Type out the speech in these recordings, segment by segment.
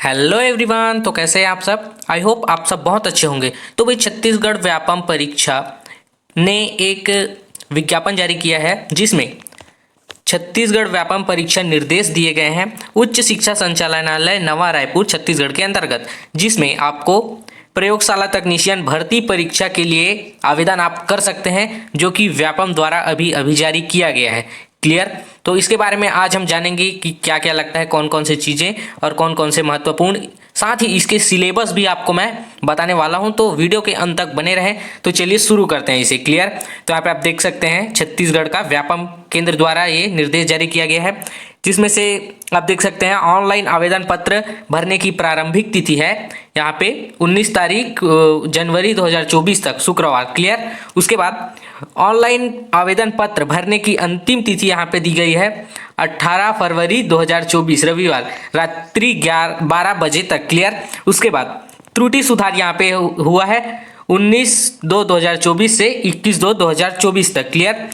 Hello everyone. तो कैसे हैं आप सब? आई होप आप सब बहुत अच्छे होंगे। तो भाई छत्तीसगढ़ व्यापम परीक्षा ने एक विज्ञापन जारी किया है जिसमें छत्तीसगढ़ व्यापम परीक्षा निर्देश दिए गए हैं उच्च शिक्षा संचालनालय नवा रायपुर छत्तीसगढ़ के अंतर्गत, जिसमें आपको प्रयोगशाला तकनीशियन भर्ती परीक्षा के लिए आवेदन आप कर सकते हैं, जो कि व्यापम द्वारा अभी जारी किया गया है। क्लियर? तो इसके बारे में आज हम जानेंगे कि क्या क्या लगता है, कौन कौन से चीज़ें और कौन कौन से महत्वपूर्ण, साथ ही इसके सिलेबस भी आपको मैं बताने वाला हूं। तो वीडियो के अंत तक बने रहें। तो चलिए शुरू करते हैं इसे। क्लियर? तो यहाँ पे आप देख सकते हैं छत्तीसगढ़ का व्यापम केंद्र द्वारा ये निर्देश जारी किया गया है, जिसमें से आप देख सकते हैं ऑनलाइन आवेदन पत्र भरने की प्रारंभिक तिथि है यहाँ पे 19 तारीख जनवरी 2024 तक, शुक्रवार। क्लियर? उसके बाद ऑनलाइन आवेदन पत्र भरने की अंतिम तिथि यहाँ पे दी गई है 18 फरवरी 2024 रविवार रात्रि 12 बजे तक। क्लियर? उसके बाद त्रुटि सुधार यहाँ पे हुआ है 19/2/2024 से 21/2/2024 तक। क्लियर?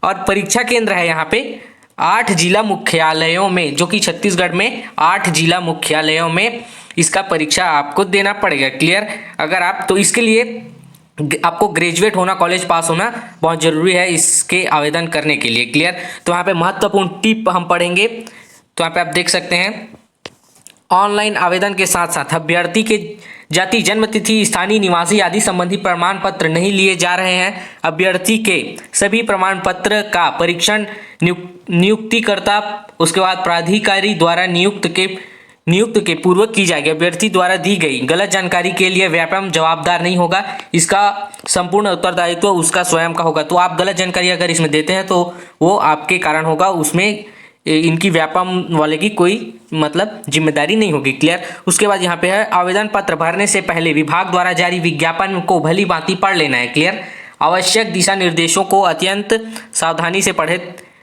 और परीक्षा केंद्र है यहाँ पे 8 जिला मुख्यालयों में, जो कि छत्तीसगढ़ में 8 जिला मुख्यालयों में इसका परीक्षा आपको देना पड़ेगा। क्लियर? अगर आप तो इसके लिए आपको ग्रेजुएट होना, कॉलेज पास होना बहुत जरूरी है इसके आवेदन करने के लिए। क्लियर? तो यहाँ पे महत्वपूर्ण टिप हम पढ़ेंगे। तो यहाँ पे आप देख सकते हैं ऑनलाइन आवेदन के साथ साथ अभ्यर्थी के जाति, जन्म तिथि, स्थानीय निवासी आदि संबंधी प्रमाण पत्र नहीं लिए जा रहे हैं। अभ्यर्थी के सभी प्रमाण पत्र का परीक्षण नियुक्तिकर्ता, उसके बाद प्राधिकारी द्वारा नियुक्त के पूर्वक की जाएगी। अभ्यर्थी द्वारा दी गई गलत जानकारी के लिए व्यापम जवाबदार नहीं होगा। इसका संपूर्ण उत्तरदायित्व उसका स्वयं का होगा। तो आप गलत जानकारी अगर इसमें देते हैं तो वो आपके कारण होगा, उसमें इनकी व्यापम वाले की कोई मतलब जिम्मेदारी नहीं होगी। क्लियर? उसके बाद यहाँ पे है आवेदन पत्र भरने से पहले विभाग द्वारा जारी विज्ञापन को भली भांति पढ़ लेना है। क्लियर? आवश्यक दिशा निर्देशों को अत्यंत सावधानी से पढ़े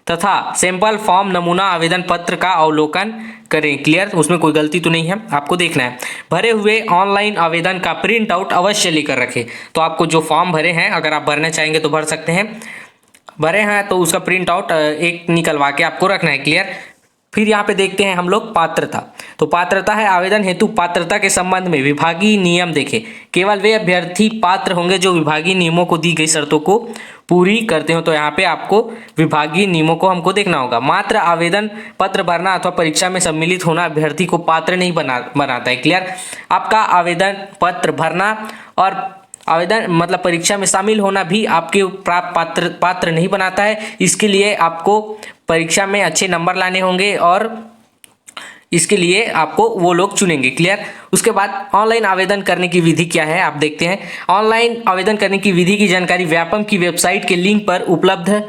तथा सैंपल फॉर्म नमूना आवेदन पत्र का अवलोकन करें। क्लियर? उसमें कोई गलती तो नहीं है, आपको देखना है। भरे हुए ऑनलाइन आवेदन का प्रिंट आउट अवश्य लेकर रखें। तो आपको जो फॉर्म भरे हैं, अगर आप भरना चाहेंगे तो भर सकते हैं, भरे हैं तो उसका प्रिंट आउट एक निकलवा के आपको रखना है। क्लियर? फिर यहाँ पे देखते हैं हम लोग पात्रता। तो पात्रता है आवेदन हेतु पात्रता के संबंध में विभागीय नियम देखें। केवल वे अभ्यर्थी पात्र होंगे जो विभागीय नियमों को दी गई शर्तों को पूरी करते हो। तो यहाँ पे आपको विभागीय नियमों को हमको देखना होगा। मात्र आवेदन पत्र भरना अथवा परीक्षा में सम्मिलित होना अभ्यर्थी को पात्र नहीं बनाता है। क्लियर? आपका आवेदन पत्र भरना और आवेदन मतलब परीक्षा में शामिल होना भी आपके पात्र नहीं बनाता है। इसके लिए आपको परीक्षा में अच्छे नंबर लाने होंगे और इसके लिए आपको वो लोग चुनेंगे। क्लियर? उसके बाद ऑनलाइन आवेदन करने की विधि क्या है आप देखते हैं। ऑनलाइन आवेदन करने की विधि की जानकारी व्यापम की वेबसाइट के लिंक पर उपलब्ध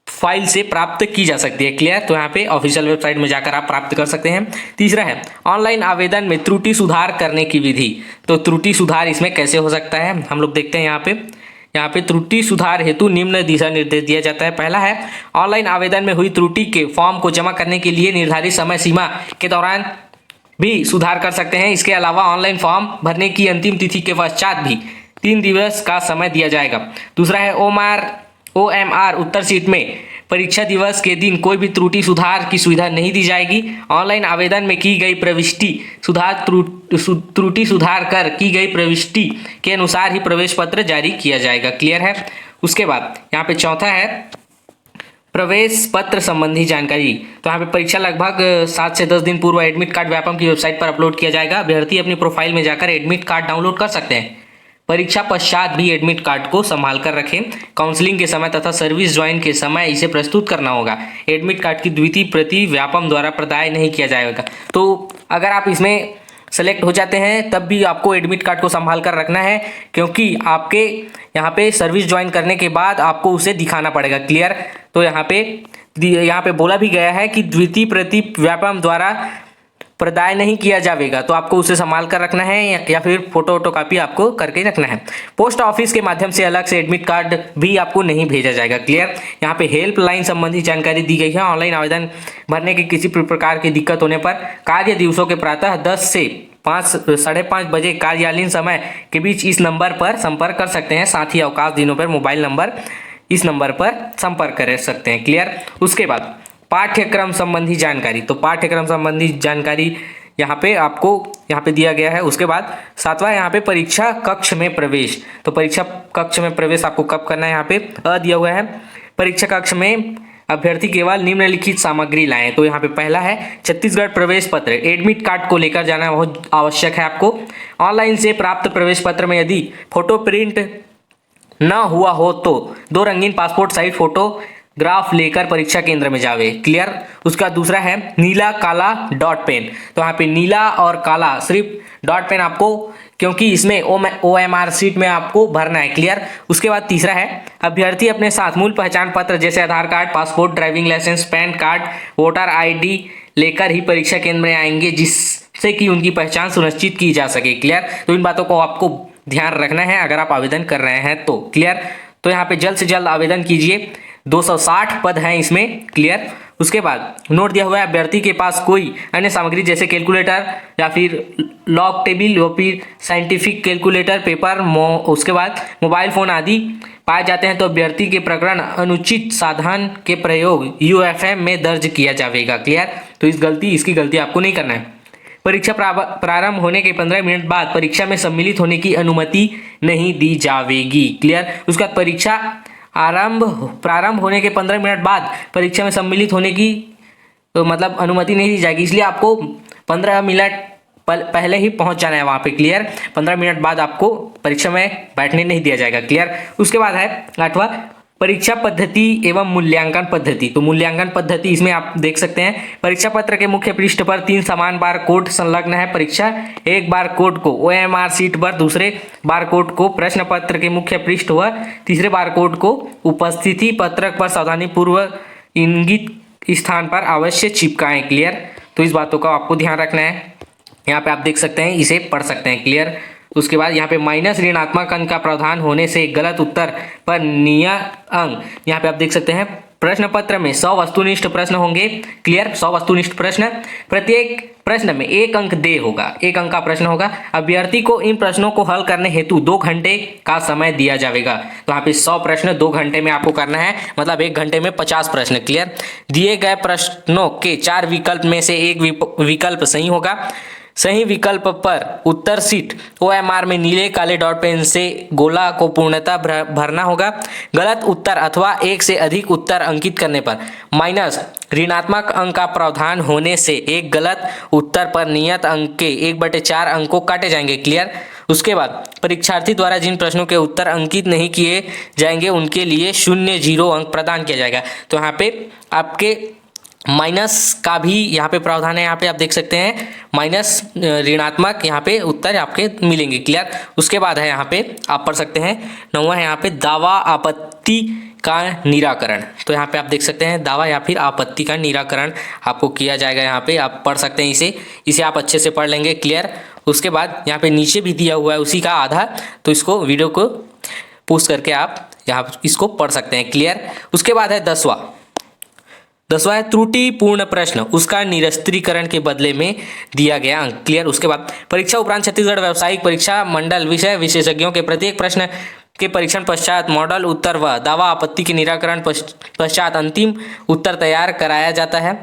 फाइल से प्राप्त की जा सकती है। क्लियर? तो यहाँ पे ऑफिशियल वेबसाइट में जाकर आप प्राप्त कर सकते हैं। तीसरा है ऑनलाइन आवेदन में त्रुटि सुधार करने की विधि। तो त्रुटि सुधार इसमें कैसे हो सकता है हम लोग देखते हैं। यहाँ पे त्रुटि सुधार हेतु निम्न दिशा निर्देश दिया जाता है। पहला है ऑनलाइन आवेदन में हुई त्रुटि के फॉर्म को जमा करने के लिए निर्धारित समय सीमा के दौरान भी सुधार कर सकते हैं। इसके अलावा ऑनलाइन फॉर्म भरने की अंतिम तिथि के पश्चात भी 3 दिवस का समय दिया जाएगा। दूसरा है OMR उत्तर शीट में परीक्षा दिवस के दिन कोई भी त्रुटि सुधार की सुविधा नहीं दी जाएगी। ऑनलाइन आवेदन में की गई प्रविष्टि सुधार त्रुटि सुधार कर की गई प्रविष्टि के अनुसार ही प्रवेश पत्र जारी किया जाएगा। क्लियर है? उसके बाद यहाँ पे चौथा है प्रवेश पत्र संबंधी जानकारी। तो यहाँ पे परीक्षा लगभग 7 से 10 दिन पूर्व एडमिट कार्ड व्यापम की वेबसाइट पर अपलोड किया जाएगा। अभ्यर्थी अपनी प्रोफाइल में जाकर एडमिट कार्ड डाउनलोड कर सकते हैं। परीक्षा पश्चात भी एडमिट कार्ड को संभाल कर रखें। काउंसलिंग के समय तथा सर्विस ज्वाइन के समय इसे प्रस्तुत करना होगा। एडमिट कार्ड की द्वितीय प्रति व्यापम द्वारा प्रदाय नहीं किया जाएगा। तो अगर आप इसमें सेलेक्ट हो जाते हैं तब भी आपको एडमिट कार्ड को संभाल कर रखना है, क्योंकि आपके यहाँ पे सर्विस ज्वाइन करने के बाद आपको उसे दिखाना पड़ेगा। क्लियर? तो यहाँ पे बोला भी गया है कि द्वितीय प्रति व्यापम द्वारा प्रदाय नहीं किया जाएगा, तो आपको उसे संभाल कर रखना है या फिर फोटो कॉपी आपको करके रखना है। पोस्ट ऑफिस के माध्यम से अलग से एडमिट कार्ड भी आपको नहीं भेजा जाएगा। क्लियर? यहाँ पे हेल्पलाइन संबंधी जानकारी दी गई है। ऑनलाइन आवेदन भरने की किसी प्रकार की दिक्कत होने पर कार्य दिवसों के प्रातः 10 से 5-5:30 बजे कार्यालयीन समय के बीच इस नंबर पर संपर्क कर सकते हैं। साथ ही अवकाश दिनों पर मोबाइल नंबर इस नंबर पर संपर्क कर सकते हैं। क्लियर? उसके बाद पाठ्यक्रम संबंधी जानकारी। तो पाठ्यक्रम संबंधी जानकारी यहाँ पे आपको यहाँ पे दिया गया है। उसके बाद 7वां यहाँ पे परीक्षा कक्ष में प्रवेश। तो परीक्षा कक्ष में प्रवेश आपको कब करना है, यहाँ पे दिया हुआ है। परीक्षा कक्ष में अभ्यर्थी केवल निम्नलिखित सामग्री लाएं। तो यहाँ पे पहला है छत्तीसगढ़ प्रवेश पत्र, एडमिट कार्ड को लेकर जाना बहुत आवश्यक है आपको। ऑनलाइन से प्राप्त प्रवेश पत्र में यदि फोटो प्रिंट न हुआ हो तो 2 रंगीन पासपोर्ट साइज फोटोग्राफ लेकर परीक्षा केंद्र में जावे। क्लियर। उसका दूसरा है नीला काला डॉट पेन। तो यहाँ पे नीला और काला सिर्फ डॉट पेन आपको, क्योंकि इसमें OMR सीट में आपको भरना है। क्लियर। उसके बाद तीसरा है अभ्यर्थी अपने साथ मूल पहचान पत्र जैसे Aadhaar card, passport, driving licence, PAN card, voter ID लेकर ही परीक्षा केंद्र में आएंगे, जिससे कि उनकी पहचान सुनिश्चित की जा सके। क्लियर। तो इन बातों को आपको ध्यान रखना है अगर आप आवेदन कर रहे हैं तो। क्लियर। तो यहाँ पे जल्द से जल्द आवेदन कीजिए, 260 पद हैं इसमें। क्लियर। उसके बाद नोट दिया हुआ है अभ्यर्थी के पास कोई अन्य सामग्री जैसे कैलकुलेटर या फिर लॉग टेबल या फिर साइंटिफिक कैलकुलेटर, पेपर, उसके बाद मोबाइल फोन आदि पाए जाते हैं तो अभ्यर्थी के प्रकरण अनुचित साधन के प्रयोग UFM में दर्ज किया जाएगा। क्लियर। तो इसकी गलती आपको नहीं करना है। परीक्षा प्रारंभ होने के 15 मिनट बाद परीक्षा में सम्मिलित होने की अनुमति नहीं दी जाएगी। क्लियर। उसके बाद परीक्षा प्रारंभ होने के 15 मिनट बाद परीक्षा में सम्मिलित होने की मतलब अनुमति नहीं दी जाएगी, इसलिए आपको 15 मिनट पहले ही पहुंच जाना है वहाँ पे। क्लियर। 15 मिनट बाद आपको परीक्षा में बैठने नहीं दिया जाएगा। क्लियर। उसके बाद है 8वां परीक्षा पद्धति एवं मूल्यांकन पद्धति। तो मूल्यांकन पद्धति इसमें आप देख सकते हैं परीक्षा पत्र के मुख्य पृष्ठ पर 3 समान बार कोड संलग्न है। परीक्षा एक बार कोड को OMR सीट पर, दूसरे बार कोड को प्रश्न पत्र के मुख्य पृष्ठ व तीसरे बार कोड को उपस्थिति पत्रक पर सावधानी पूर्वक इंगित स्थान पर अवश्य चिपकाएं। क्लियर। तो इस बातों का आपको ध्यान रखना है। यहाँ पे आप देख सकते हैं, इसे पढ़ सकते हैं। क्लियर। उसके बाद यहाँ पे माइनस ऋणात्मक अंक का प्रावधान होने से गलत उत्तर पर नियत अंक, यहाँ पे आप देख सकते हैं प्रश्न पत्र में 100 वस्तुनिष्ठ प्रश्न होंगे। क्लियर। 100 वस्तुनिष्ठ प्रश्न, प्रत्येक प्रश्न में 1 अंक होगा, 1 अंक का प्रश्न होगा। अभ्यर्थी को इन प्रश्नों को हल करने हेतु 2 घंटे का समय दिया जाएगा। तो यहाँ पे 100 प्रश्न 2 घंटे में आपको करना है, मतलब 1 घंटे में 50 प्रश्न। क्लियर। दिए गए प्रश्नों के 4 विकल्प में से एक विकल्प सही होगा। सही विकल्प पर उत्तर सीट OMR में नीले काले डॉट पेन से गोला को पूर्णतः भरना होगा। गलत उत्तर अथवा एक से अधिक उत्तर अंकित करने पर माइनस ऋणात्मक अंक का प्रावधान होने से एक गलत उत्तर पर नियत अंक के 1/4 अंकों काटे जाएंगे। क्लियर। उसके बाद परीक्षार्थी द्वारा जिन प्रश्नों के उत्तर अंकित नहीं किए जाएंगे उनके लिए 0 अंक प्रदान किया जाएगा। तो यहाँ पे आपके माइनस का भी यहाँ पे प्रावधान है। यहाँ पे आप देख सकते हैं माइनस ऋणात्मक यहाँ पे उत्तर आपके मिलेंगे। क्लियर। उसके बाद है यहाँ पे आप पढ़ सकते हैं 9वां है यहाँ पे दावा आपत्ति का निराकरण। तो यहाँ पे आप देख सकते हैं दावा या फिर आपत्ति का निराकरण आपको किया जाएगा। यहाँ पे आप पढ़ सकते हैं, इसे आप अच्छे से पढ़ लेंगे। क्लियर। उसके बाद यहाँ पे नीचे भी दिया हुआ है उसी का आधा, तो इसको वीडियो को पोस्ट करके आप यहाँ इसको पढ़ सकते हैं। क्लियर। उसके बाद है 10वां है त्रुटिपूर्ण प्रश्न, उसका निरस्त्रीकरण के बदले में दिया गया अंक। क्लियर। उसके बाद परीक्षा उपरांत छत्तीसगढ़ व्यावसायिक परीक्षा मंडल विषय विशेषज्ञों के प्रत्येक प्रश्न के परीक्षण पश्चात मॉडल उत्तर व दावा आपत्ति के निराकरण पश्चात अंतिम उत्तर तैयार कराया जाता है।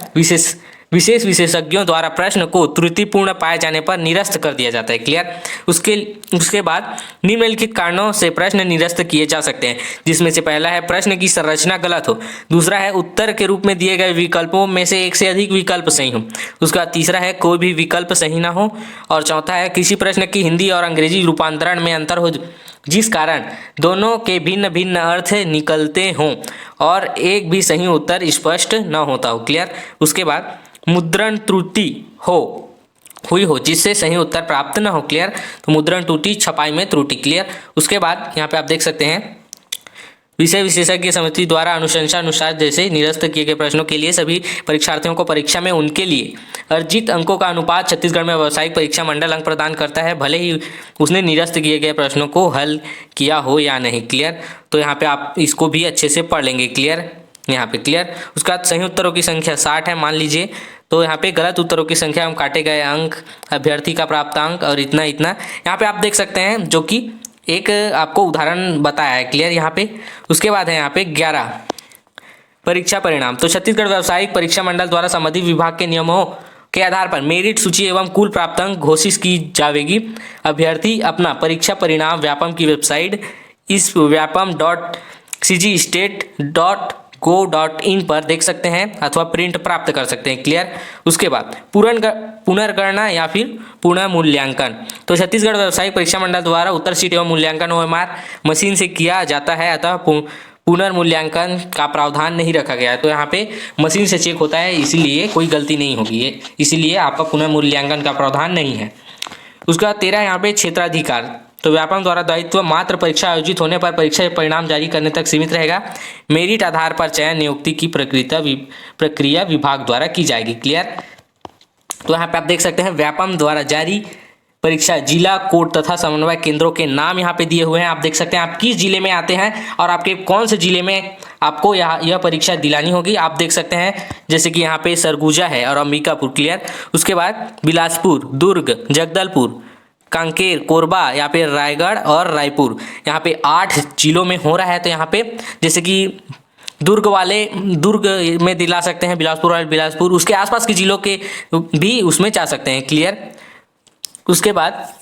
विशेष विशेषज्ञों द्वारा प्रश्न को त्रुटिपूर्ण पाए जाने पर निरस्त कर दिया जाता है। क्लियर। उसके बाद निम्नलिखित कारणों से प्रश्न निरस्त किए जा सकते हैं, जिसमें से पहला है प्रश्न की संरचना गलत हो, दूसरा है उत्तर के रूप में दिए गए विकल्पों में से एक से अधिक विकल्प सही हो, उसका बाद तीसरा है कोई भी विकल्प सही ना हो, और चौथा है किसी प्रश्न की हिंदी और अंग्रेजी रूपांतरण में अंतर हो जिस कारण दोनों के भिन्न भिन्न अर्थ निकलते हों और एक भी सही उत्तर स्पष्ट न होता हो। क्लियर। उसके बाद मुद्रण त्रुटि हुई हो जिससे सही उत्तर प्राप्त न हो। क्लियर। तो मुद्रण त्रुटि, छपाई में त्रुटि। क्लियर। उसके बाद यहाँ पे आप देख सकते हैं विषय विशेषज्ञ समिति द्वारा अनुशंसा अनुसार जैसे निरस्त किए गए प्रश्नों के लिए सभी परीक्षार्थियों को परीक्षा में उनके लिए अर्जित अंकों का अनुपात छत्तीसगढ़ में व्यावसायिक परीक्षा मंडल अंक प्रदान करता है, भले ही उसने निरस्त किए गए प्रश्नों को हल किया हो या नहीं। क्लियर। तो यहाँ पे आप इसको भी अच्छे से पढ़ लेंगे। क्लियर। यहाँ पे क्लियर। उसका बाद सही उत्तरों की संख्या 60 है मान लीजिए, तो यहाँ पे गलत उत्तरों की संख्या हम काटे गए अंक, अभ्यर्थी का प्राप्त अंक और इतना यहाँ पे आप देख सकते हैं, जो कि एक आपको उदाहरण बताया है। क्लियर। यहाँ पे उसके बाद है यहाँ पे 11 परीक्षा परिणाम। तो छत्तीसगढ़ व्यावसायिक परीक्षा मंडल द्वारा संबंधित विभाग के नियमों के आधार पर मेरिट सूची एवं कुल प्राप्तांक घोषित की जाएगी। अभ्यर्थी अपना परीक्षा परिणाम व्यापम की वेबसाइट इस vyapam.cgstate.go.in पर देख सकते हैं अथवा प्रिंट प्राप्त कर सकते हैं। क्लियर। उसके बाद पुनर्गणना या फिर पुनः मूल्यांकन। तो छत्तीसगढ़ व्यावसायिक परीक्षा मंडल द्वारा उत्तर शीट एवं मूल्यांकन OMR मशीन से किया जाता है, अतः पुनर्मूल्यांकन का प्रावधान नहीं रखा गया है। तो यहाँ पे मशीन से चेक होता है, इसीलिए कोई गलती नहीं होगी, इसीलिए आपका पुनर्मूल्यांकन का प्रावधान नहीं है। उसके बाद 13 यहाँ पे क्षेत्राधिकार। तो व्यापम द्वारा दायित्व मात्र परीक्षा आयोजित होने पर परीक्षा के परिणाम जारी करने तक सीमित रहेगा। मेरिट आधार पर चयन नियुक्ति की प्रक्रिया विभाग द्वारा की जाएगी। क्लियर। तो यहाँ पे आप देख सकते हैं व्यापम द्वारा जारी परीक्षा जिला कोड तथा समन्वय केंद्रों के नाम यहाँ पे दिए हुए हैं। आप देख सकते हैं आप किस जिले में आते हैं और आपके कौन से जिले में आपको यह परीक्षा दिलानी होगी। आप देख सकते हैं जैसे कि यहाँ पे सरगुजा है और अंबिकापुर। क्लियर। उसके बाद बिलासपुर, दुर्ग, जगदलपुर, कांकेर, कोरबा या फिर रायगढ़ और रायपुर। यहाँ पे 8 जिलों में हो रहा है। तो यहाँ पे जैसे कि दुर्ग में दिला सकते हैं, बिलासपुर, उसके आसपास के जिलों के भी उसमें जा सकते हैं। क्लियर। उसके बाद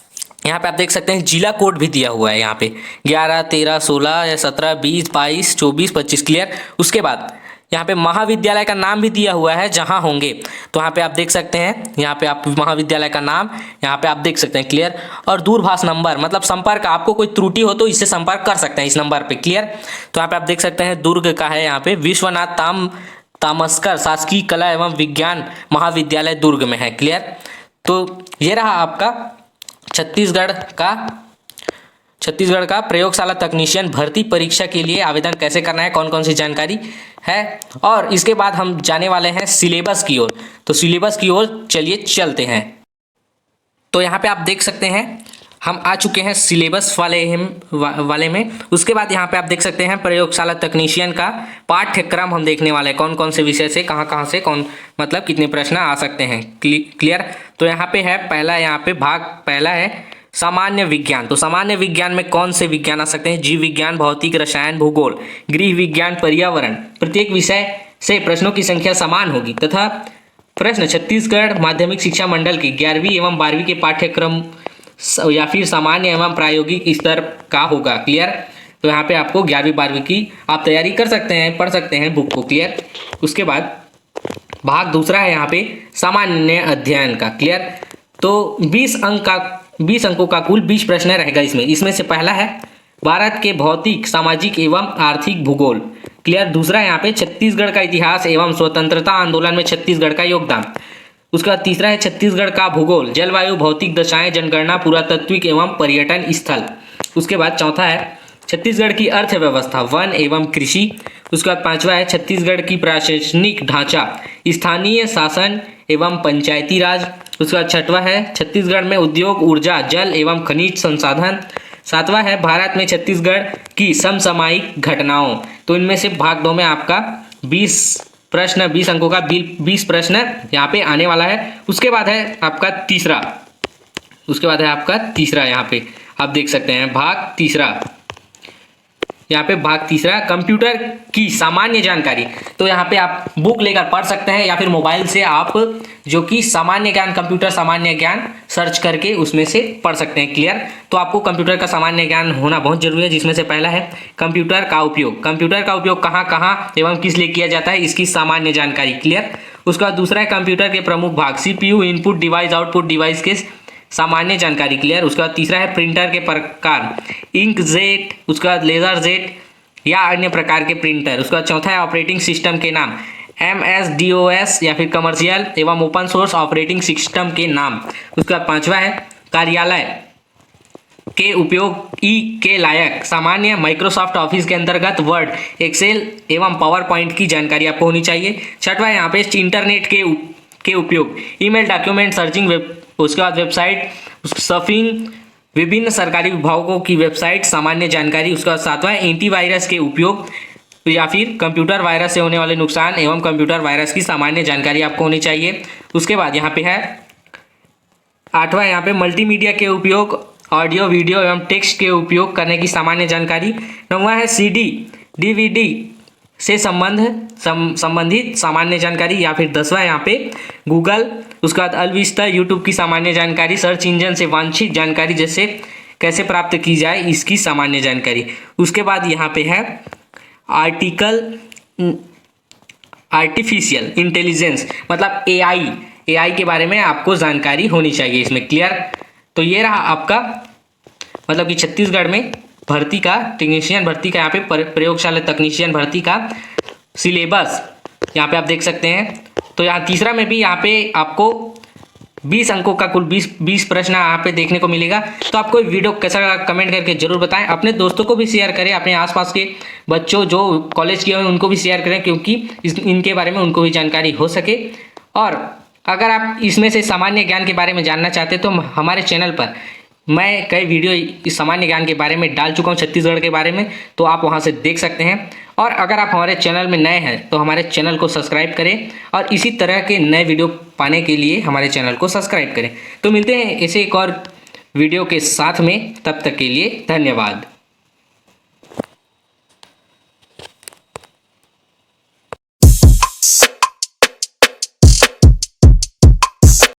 यहाँ पे आप देख सकते हैं जिला कोड भी दिया हुआ है यहाँ पे 11, 13, 16 या 17, 20, 22, 24, 25। क्लियर। उसके बाद यहाँ पे महाविद्यालय का नाम भी दिया हुआ है जहाँ होंगे। तो यहाँ पे आप देख सकते हैं, यहाँ पे आप महाविद्यालय का नाम यहाँ पे आप देख सकते हैं। क्लियर। और दूरभाष नंबर मतलब संपर्क, आपको कोई त्रुटि हो तो इससे संपर्क कर सकते हैं इस नंबर पे। क्लियर। तो यहाँ पे आप देख सकते हैं दुर्ग का है, यहाँ पे विश्वनाथ तामस्कर शासकीय कला एवं विज्ञान महाविद्यालय दुर्ग में है। क्लियर। तो ये रहा आपका छत्तीसगढ़ का प्रयोगशाला तकनीशियन भर्ती परीक्षा के लिए आवेदन कैसे करना है, कौन कौन सी जानकारी है। और इसके बाद हम जाने वाले हैं सिलेबस की ओर। तो सिलेबस की ओर चलिए चलते हैं। तो यहाँ पे आप देख सकते हैं हम आ चुके हैं सिलेबस वाले में। उसके बाद यहाँ पे आप देख सकते हैं प्रयोगशाला तकनीशियन का पाठ्यक्रम हम देखने वाले हैं, कौन कौन से विषय से कहाँ से कौन मतलब कितने प्रश्न आ सकते हैं। क्लियर। तो यहाँ पे है पहला, यहाँ पे भाग पहला है सामान्य विज्ञान। तो सामान्य विज्ञान में कौन से विज्ञान आ सकते हैं? जीव विज्ञान, भौतिक, रसायन, भूगोल, गृह विज्ञान, पर्यावरण। प्रत्येक विषय से प्रश्नों की संख्या समान होगी तथा प्रश्न छत्तीसगढ़ माध्यमिक शिक्षा मंडल की 11वीं एवं 12वीं के पाठ्यक्रम या फिर सामान्य एवं प्रायोगिक स्तर का होगा। क्लियर। तो यहाँ पे आपको 11वीं 12वीं की आप तैयारी कर सकते हैं, पढ़ सकते हैं बुक को। क्लियर। उसके बाद भाग दूसरा है यहाँ पे सामान्य अध्ययन का। क्लियर। तो 20 अंकों का कुल 20 प्रश्न रहेगा इसमें से पहला है भारत के भौतिक, सामाजिक एवं आर्थिक भूगोल। क्लियर। दूसरा यहाँ पे छत्तीसगढ़ का इतिहास एवं स्वतंत्रता आंदोलन में छत्तीसगढ़ का योगदान। उसके बाद तीसरा है छत्तीसगढ़ का भूगोल, जलवायु, भौतिक दशाएं, जनगणना, पुरातत्विक एवं पर्यटन स्थल। उसके बाद चौथा है छत्तीसगढ़ की अर्थव्यवस्था, वन एवं कृषि। उसके बाद पांचवा है छत्तीसगढ़ की प्रशासनिक ढांचा, स्थानीय शासन एवं पंचायती राज। उसके बाद छठवा है छत्तीसगढ़ में उद्योग, ऊर्जा, जल एवं खनिज संसाधन। सातवां है भारत में छत्तीसगढ़ की समसामयिक घटनाओं। तो इनमें से भाग 2 में आपका 20 प्रश्न, 20 अंकों का 20 प्रश्न यहाँ पे आने वाला है। उसके बाद है आपका तीसरा, यहाँ पे आप देख सकते हैं भाग तीसरा, यहाँ पे भाग तीसरा कंप्यूटर की सामान्य जानकारी। तो यहाँ पे आप बुक लेकर पढ़ सकते हैं या फिर मोबाइल से आप जो कि सामान्य ज्ञान, कंप्यूटर सामान्य ज्ञान सर्च करके उसमें से पढ़ सकते हैं। क्लियर। तो आपको कंप्यूटर का सामान्य ज्ञान होना बहुत जरूरी है, जिसमें से पहला है कंप्यूटर का उपयोग कहाँ कहाँ एवं किस लिए किया जाता है, इसकी सामान्य जानकारी। क्लियर। उसका दूसरा है कंप्यूटर के प्रमुख भाग, CPU, input device, output device के सामान्य जानकारी। क्लियर। उसका तीसरा है प्रिंटर के प्रकार, इंकजेट, उसका लेजर जेट या अन्य प्रकार के प्रिंटर। उसका चौथा है ऑपरेटिंग सिस्टम के नाम, MS-DOS या फिर कमर्शियल एवं ओपन सोर्स ऑपरेटिंग सिस्टम के नाम। उसका पांचवा है कार्यालय के उपयोग के लायक सामान्य माइक्रोसॉफ्ट ऑफिस के अंतर्गत वर्ड, एक्सेल एवं पावर पॉइंट की जानकारी आपको होनी चाहिए। छठवा है यहाँ पे इंटरनेट के उपयोग, ईमेल, डॉक्यूमेंट सर्चिंग, उसके बाद वेबसाइट सर्फिंग, विभिन्न सरकारी विभागों की वेबसाइट, सामान्य जानकारी। उसका सातवां है एंटीवायरस के उपयोग या फिर कंप्यूटर वायरस से होने वाले नुकसान एवं कंप्यूटर वायरस की सामान्य जानकारी आपको होनी चाहिए। उसके बाद यहाँ पे है आठवां, यहाँ पे मल्टीमीडिया के उपयोग, ऑडियो, वीडियो एवं टेक्स्ट के उपयोग करने की सामान्य जानकारी। नौवां है CD, DVD से संबंधित सामान्य जानकारी, या फिर 10वां यहाँ पे गूगल, उसके बाद अलविस्ता, यूट्यूब की सामान्य जानकारी, सर्च इंजन से वांछित जानकारी जैसे कैसे प्राप्त की जाए इसकी सामान्य जानकारी। उसके बाद यहाँ पे है आर्टिफिशियल इंटेलिजेंस, मतलब एआई के बारे में आपको जानकारी होनी चाहिए इसमें। क्लियर? तो ये रहा आपका मतलब कि छत्तीसगढ़ में भर्ती का, टेक्नीशियन भर्ती का, यहाँ पे प्रयोगशाला तकनीशियन भर्ती का सिलेबस यहाँ पे आप देख सकते हैं। तो यहाँ तीसरा में भी यहाँ पे आपको 20 अंकों का कुल 20 प्रश्न यहाँ पे देखने को मिलेगा। तो आपको वीडियो कैसा लगा कमेंट करके जरूर बताएं। अपने दोस्तों को भी शेयर करें, अपने आसपास के बच्चों जो कॉलेज किए हुए उनको भी शेयर करें, क्योंकि इनके बारे में उनको भी जानकारी हो सके। और अगर आप इसमें से सामान्य ज्ञान के बारे में जानना चाहते हैं तो हमारे चैनल पर मैं कई वीडियो इस सामान्य ज्ञान के बारे में डाल चुका हूँ, छत्तीसगढ़ के बारे में, तो आप वहाँ से देख सकते हैं। और अगर आप हमारे चैनल में नए हैं तो हमारे चैनल को सब्सक्राइब करें और इसी तरह के नए वीडियो पाने के लिए हमारे चैनल को सब्सक्राइब करें। तो मिलते हैं ऐसे एक और वीडियो के साथ में, तब तक के लिए धन्यवाद।